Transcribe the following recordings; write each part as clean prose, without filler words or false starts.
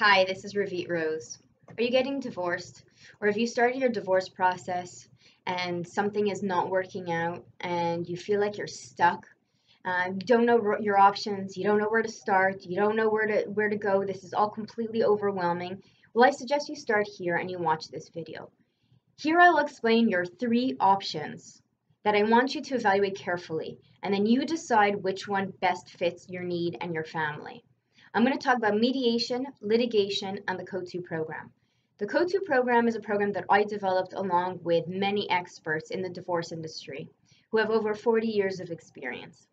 Hi, this is Ravit Rose. Are you getting divorced? Or have you started your divorce process and something is not working out and you feel like you're stuck? You don't know your options, you don't know where to start, you don't know where to go. This is all completely overwhelming. Well, I suggest you start here and you watch this video. Here I'll explain your three options that I want you to evaluate carefully, and then you decide which one best fits your need and your family. I'm going to talk about mediation, litigation, and the CO2 program. The CO2 program is a program that I developed along with many experts in the divorce industry who have over 40 years of experience.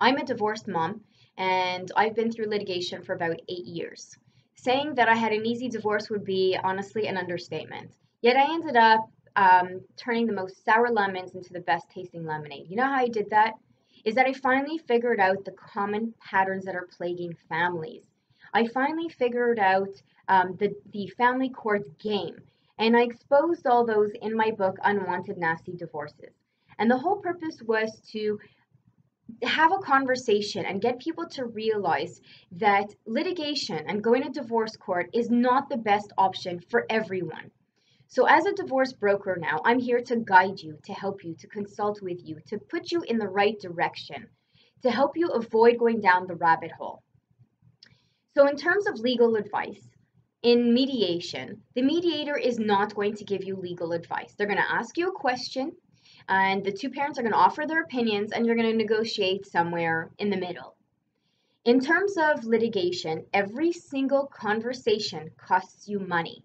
I'm a divorced mom, and I've been through litigation for about 8 years. Saying that I had an easy divorce would be honestly an understatement. Yet I ended up turning the most sour lemons into the best tasting lemonade. You know how I did that? Is that I finally figured out the common patterns that are plaguing families. I finally figured out the family court game, and I exposed all those in my book, Unwanted Nasty Divorces. And the whole purpose was to have a conversation and get people to realize that litigation and going to divorce court is not the best option for everyone. So as a divorce broker now, I'm here to guide you, to help you, to consult with you, to put you in the right direction, to help you avoid going down the rabbit hole. So in terms of legal advice, in mediation, the mediator is not going to give you legal advice. They're going to ask you a question, and the two parents are going to offer their opinions, and you're going to negotiate somewhere in the middle. In terms of litigation, every single conversation costs you money.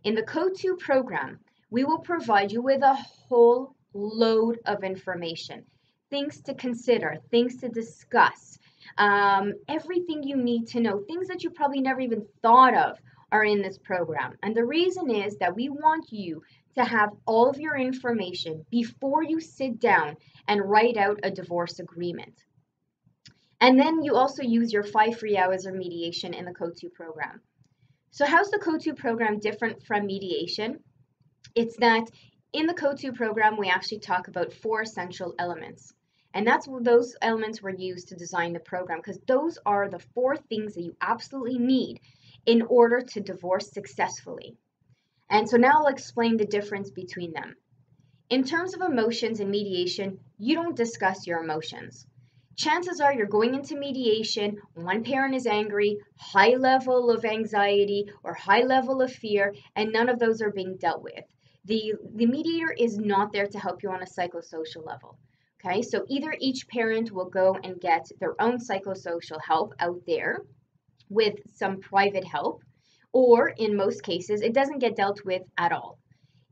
In the CO2 program, we will provide you with a whole load of information, things to consider, things to discuss, everything you need to know, things that you probably never even thought of are in this program. And the reason is that we want you to have all of your information before you sit down and write out a divorce agreement. And then you also use your 5 free hours of mediation in the CO2 program. So how's the CO2 program different from mediation? It's that in the CO2 program, we actually talk about 4 essential elements. And those elements were used to design the program because those are the 4 things that you absolutely need in order to divorce successfully. And so now I'll explain the difference between them. In terms of emotions and mediation, you don't discuss your emotions. Chances are you're going into mediation, one parent is angry, high level of anxiety or high level of fear, and none of those are being dealt with. The mediator is not there to help you on a psychosocial level. Okay, so either each parent will go and get their own psychosocial help out there with some private help, or in most cases, it doesn't get dealt with at all.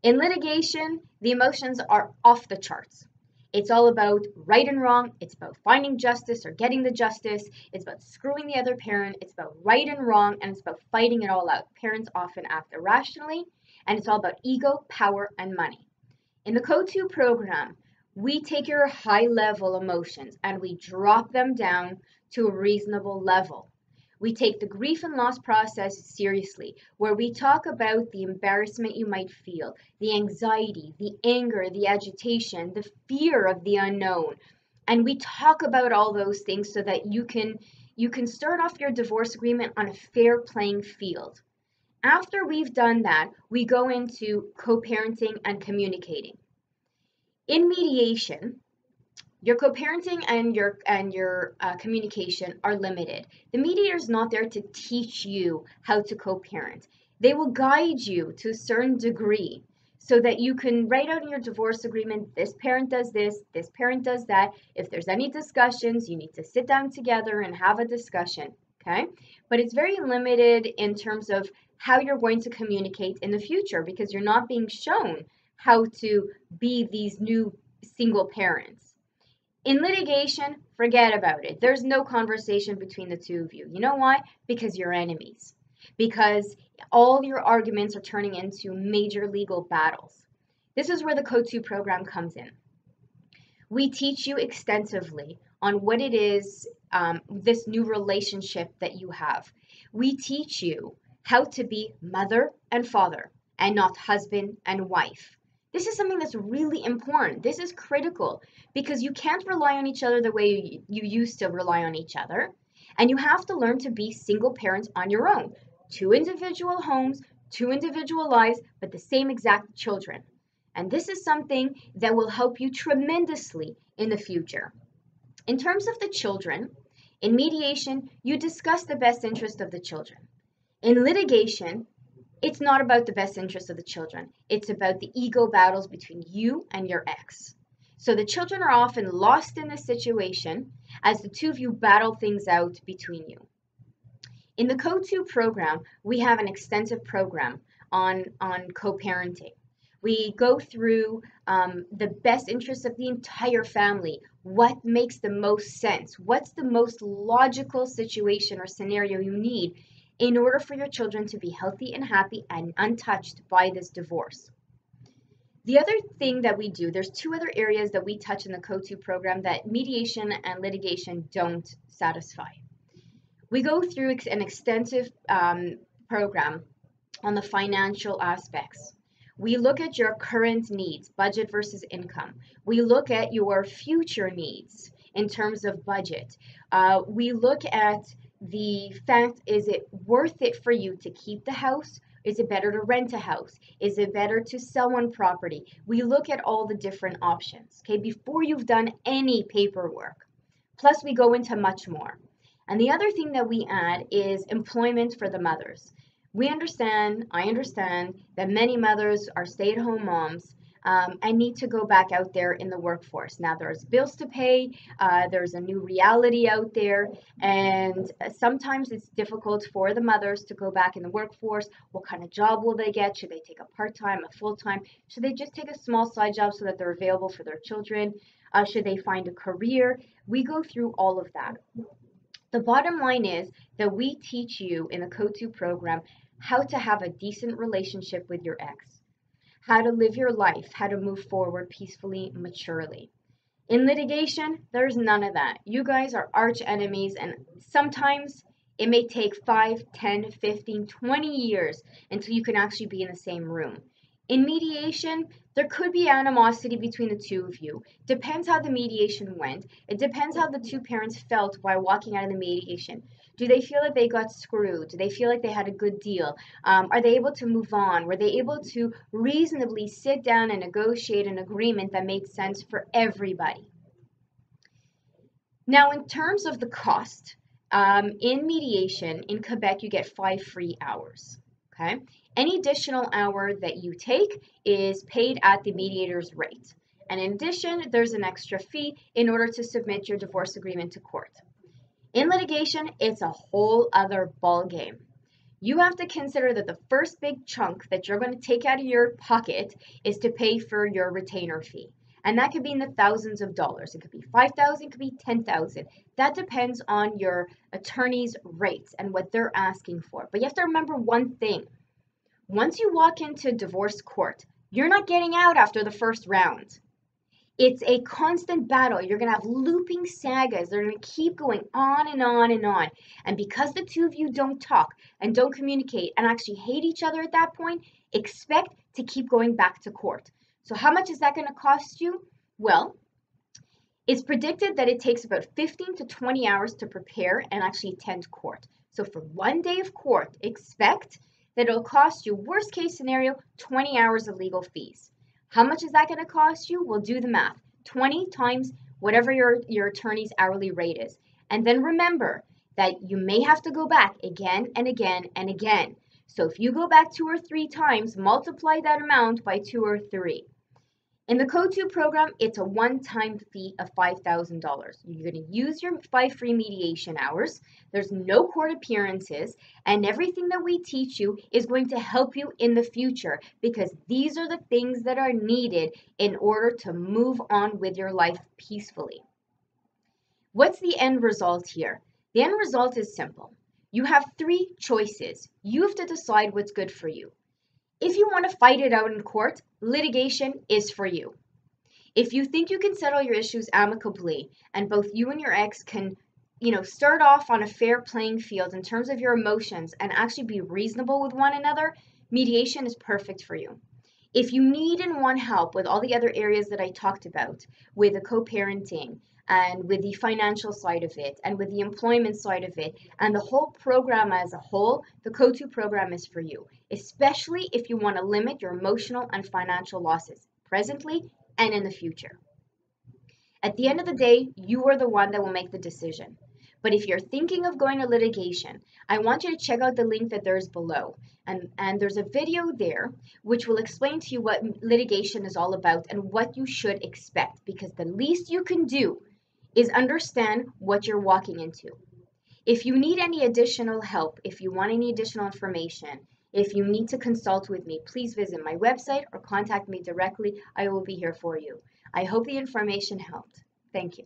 In litigation, the emotions are off the charts. It's all about right and wrong. It's about finding justice or getting the justice. It's about screwing the other parent. It's about right and wrong, and it's about fighting it all out. Parents often act irrationally, and it's all about ego, power, and money. In the CO2 program, we take your high-level emotions and we drop them down to a reasonable level. We take the grief and loss process seriously, where we talk about the embarrassment you might feel, the anxiety, the anger, the agitation, the fear of the unknown. And we talk about all those things so that you can start off your divorce agreement on a fair playing field. After we've done that, we go into co-parenting and communicating. In mediation, your co-parenting and your communication are limited. The mediator is not there to teach you how to co-parent. They will guide you to a certain degree so that you can write out in your divorce agreement, this parent does this parent does that. If there's any discussions, you need to sit down together and have a discussion, okay? But it's very limited in terms of how you're going to communicate in the future because you're not being shown how to be these new single parents. In litigation, forget about it. There's no conversation between the two of you. You know why? Because you're enemies. Because all your arguments are turning into major legal battles. This is where the CO2 program comes in. We teach you extensively on what it is, this new relationship that you have. We teach you how to be mother and father and not husband and wife. This is something that's really important. This is critical because you can't rely on each other the way you used to rely on each other. And you have to learn to be single parents on your own. 2 individual homes, 2 individual lives, but the same exact children. And this is something that will help you tremendously in the future. In terms of the children, in mediation, you discuss the best interest of the children. In litigation, it's not about the best interest of the children. It's about the ego battles between you and your ex. So the children are often lost in the situation as the two of you battle things out between you. In the CO2 program, we have an extensive program on co-parenting. We go through the best interests of the entire family. What makes the most sense? What's the most logical situation or scenario you need in order for your children to be healthy and happy and untouched by this divorce? The other thing that we do, there's 2 other areas that we touch in the CO2 program that mediation and litigation don't satisfy. We go through an extensive program on the financial aspects. We look at your current needs, budget versus income. We look at your future needs in terms of budget. We look at the fact, is it worth it for you to keep the house? Is it better to rent a house? Is it better to sell one property? We look at all the different options, okay, before you've done any paperwork. Plus, we go into much more. And the other thing that we add is employment for the mothers. I understand that many mothers are stay-at-home moms and need to go back out there in the workforce. Now there's bills to pay, there's a new reality out there, and sometimes it's difficult for the mothers to go back in the workforce. What kind of job will they get? Should they take a part-time, a full-time? Should they just take a small side job so that they're available for their children? Should they find a career? We go through all of that. The bottom line is that we teach you in the CO2 program how to have a decent relationship with your ex, how to live your life, how to move forward peacefully, maturely. In litigation, there's none of that. You guys are arch enemies, and sometimes it may take 5, 10, 15, 20 years until you can actually be in the same room. In mediation, there could be animosity between the two of you. Depends how the mediation went. It depends how the 2 parents felt while walking out of the mediation. Do they feel like they got screwed? Do they feel like they had a good deal? Are they able to move on? Were they able to reasonably sit down and negotiate an agreement that made sense for everybody? Now, in terms of the cost, in mediation in Quebec, you get 5 free hours. Okay? Any additional hour that you take is paid at the mediator's rate. And in addition, there's an extra fee in order to submit your divorce agreement to court. In litigation, it's a whole other ball game. You have to consider that the first big chunk that you're going to take out of your pocket is to pay for your retainer fee. And that could be in the thousands of dollars. It could be $5,000, it could be $10,000. That depends on your attorney's rates and what they're asking for. But you have to remember one thing. Once you walk into divorce court, you're not getting out after the first round. It's a constant battle. You're going to have looping sagas. They're going to keep going on and on and on. And because the 2 of you don't talk and don't communicate and actually hate each other at that point, expect to keep going back to court. So how much is that going to cost you? Well, it's predicted that it takes about 15 to 20 hours to prepare and actually attend court. So for 1 day of court, expect that it'll cost you, worst case scenario, 20 hours of legal fees. How much is that going to cost you? We'll do the math. 20 times whatever your attorney's hourly rate is. And then remember that you may have to go back again and again and again. So if you go back 2 or 3 times, multiply that amount by 2 or 3. In the CO2 program, it's a one-time fee of $5,000. You're going to use your 5 free mediation hours. There's no court appearances, and everything that we teach you is going to help you in the future because these are the things that are needed in order to move on with your life peacefully. What's the end result here? The end result is simple. You have 3 choices. You have to decide what's good for you. If you want to fight it out in court, litigation is for you. If you think you can settle your issues amicably and both you and your ex can, start off on a fair playing field in terms of your emotions and actually be reasonable with one another, mediation is perfect for you. If you need and want help with all the other areas that I talked about, with the co-parenting and with the financial side of it and with the employment side of it and the whole program as a whole, the CO2 program is for you, especially if you want to limit your emotional and financial losses presently and in the future. At the end of the day, you are the one that will make the decision. But if you're thinking of going to litigation, I want you to check out the link that there's below. And there's a video there which will explain to you what litigation is all about and what you should expect. Because the least you can do is understand what you're walking into. If you need any additional help, if you want any additional information, if you need to consult with me, please visit my website or contact me directly. I will be here for you. I hope the information helped. Thank you.